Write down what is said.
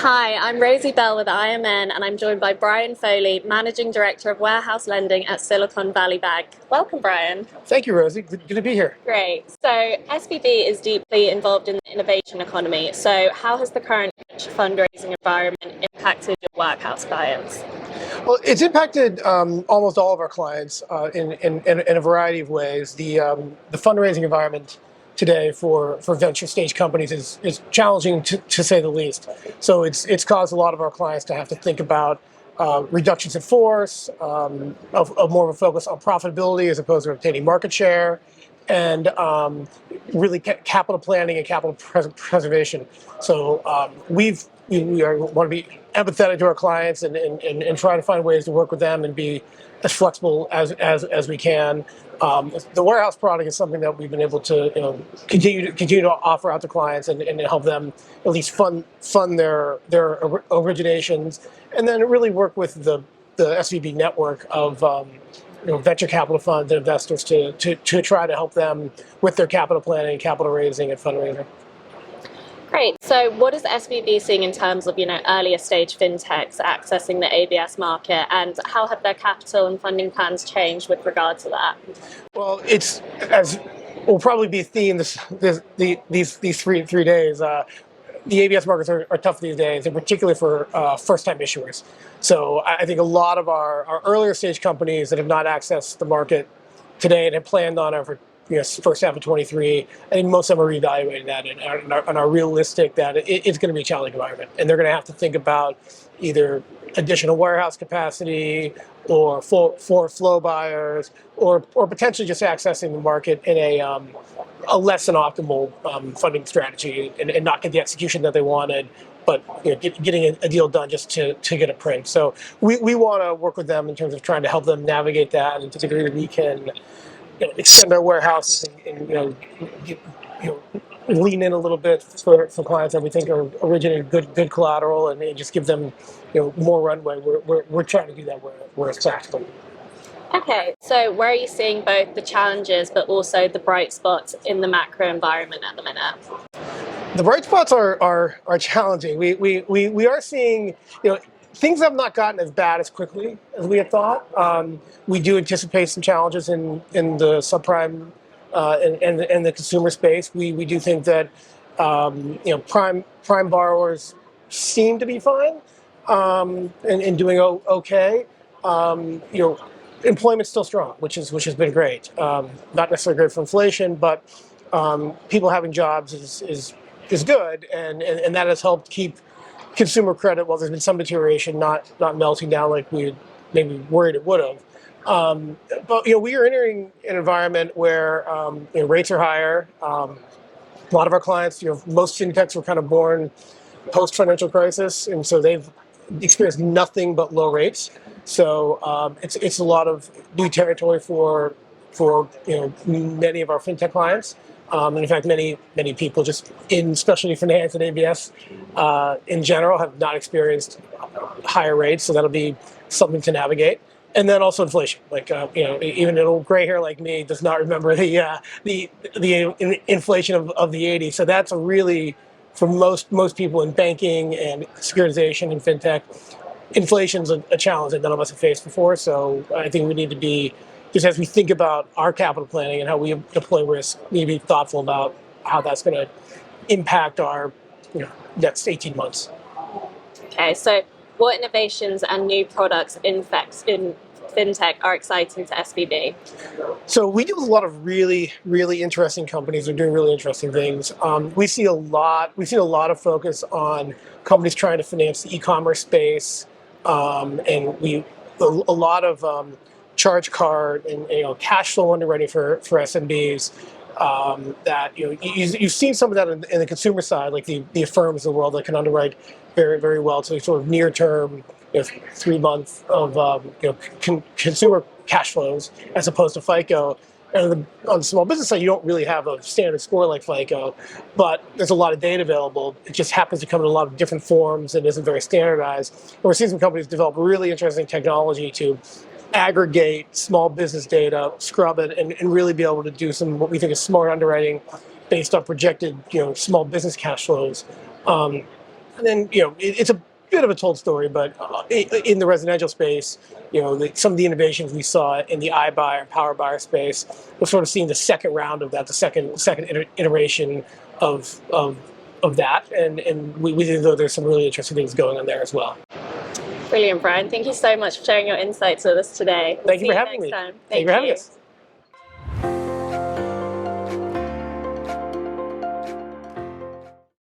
Hi, I'm Rosie Bell with IMN and I'm joined by Brian Foley, Managing Director of Warehouse Lending at Silicon Valley Bank. Welcome, Brian. Thank you, Rosie. Good to be here. Great. So SVB is deeply involved in the innovation economy. So how has the current fundraising environment impacted your Workhouse clients? Well, it's impacted almost all of our clients in a variety of ways. The fundraising environment today for venture stage companies is challenging to say the least. So it's caused a lot of our clients to have to think about reductions in force, of more of a focus on profitability as opposed to obtaining market share, and really capital planning and capital preservation. So we want to be empathetic to our clients and try to find ways to work with them and be as flexible as we can. The warehouse product is something that we've been able to continue to offer out to clients and help them at least fund their originations, and then really work with the SVB network of venture capital funds and investors to try to help them with their capital planning, capital raising, and fundraising. Great. So what is SVB seeing in terms of earlier stage fintechs accessing the ABS market, and how have their capital and funding plans changed with regard to that? Well, it's, as will probably be a theme these three days. The ABS markets are tough these days, and particularly for first-time issuers. So I think a lot of our earlier stage companies that have not accessed the market today and have planned on it for first half of 23, I think most of them are reevaluating that and are realistic that it's going to be a challenging environment. And they're going to have to think about either additional warehouse capacity or forward flow buyers or potentially just accessing the market in a less than optimal funding strategy and not get the execution that they wanted, but getting a deal done just to get a print. So we want to work with them in terms of trying to help them navigate that, and to the degree that we can extend our warehouses and lean in a little bit for clients that we think are originating good collateral, and just give them more runway. We're trying to do that where it's practical. Okay, so where are you seeing both the challenges but also the bright spots in the macro environment at the minute? The bright spots are challenging. We are seeing things have not gotten as bad as quickly as we had thought. We do anticipate some challenges in the subprime and the consumer space. We do think that prime borrowers seem to be fine and doing okay. Employment's still strong, which has been great. Not necessarily great for inflation, but people having jobs is good, and that has helped keep consumer credit, while there's been some deterioration, not melting down like we maybe worried it would have. But we are entering an environment where rates are higher. A lot of our clients, most fintechs were kind of born post-financial crisis, and so they've experienced nothing but low rates. So it's a lot of new territory for many of our fintech clients. And in fact, many people just in specialty finance and ABS in general have not experienced higher rates, so that'll be something to navigate. And then also inflation, even an old gray hair like me does not remember the inflation of the '80s. So that's a really, for most people in banking and securitization and fintech, inflation's a challenge that none of us have faced before. So I think we need to be, just as we think about our capital planning and how we deploy risk, we need to be thoughtful about how that's going to impact our next 18 months. Okay, so what innovations and new products in fintech are exciting to SVB? So we deal with a lot of really, really interesting companies that are doing really interesting things. We've seen a lot of focus on companies trying to finance the e-commerce space, and a lot of charge card and cash flow underwriting for SMBs. That you've seen some of that in the consumer side, like the Affirms of the world that can underwrite very, very well to sort of near term, 3 months of consumer cash flows as opposed to FICO. And on the small business side, you don't really have a standard score like FICO, but there's a lot of data available. It just happens to come in a lot of different forms and isn't very standardized. And we're seeing some companies develop really interesting technology to aggregate small business data, scrub it, and really be able to do some what we think is smart underwriting based on projected small business cash flows. And then, it's a bit of a told story, but in the residential space, some of the innovations we saw in the iBuyer and Power Buyer space, we're sort of seeing the second round of that, the second iteration of that, and we think that there's some really interesting things going on there as well. Brilliant, Brian. Thank you so much for sharing your insights with us today. Thank you for having me. Thank you. Thank you for having us.